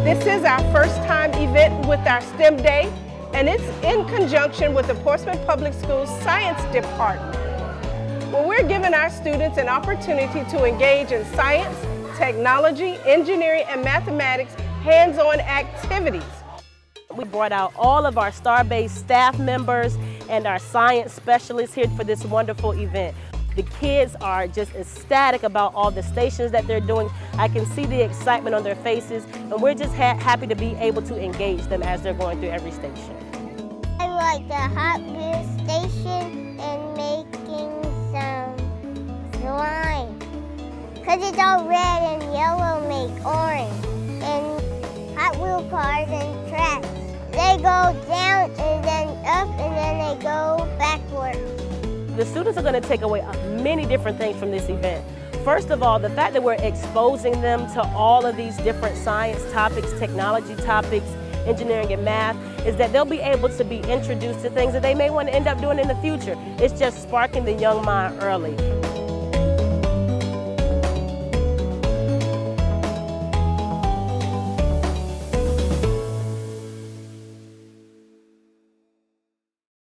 This is our first time event with our STEM Day, and it's in conjunction with the Portsmouth Public Schools Science Department. Well, we're giving our students an opportunity to engage in science, technology, engineering, and mathematics hands-on activities. We brought out all of our STAR-based staff members and our science specialists here for this wonderful event. The kids are just ecstatic about all the stations that they're doing. I can see the excitement on their faces, and we're just happy to be able to engage them as they're going through every station. I like the Hot Wheels station and making some slime. Because it's all red and yellow make orange. And Hot Wheel cars and tracks. They go down and then up and then they go backwards. The students are going to take away many different things from this event. First of all, the fact that we're exposing them to all of these different science topics, technology topics, engineering and math, is that they'll be able to be introduced to things that they may want to end up doing in the future. It's just sparking the young mind early.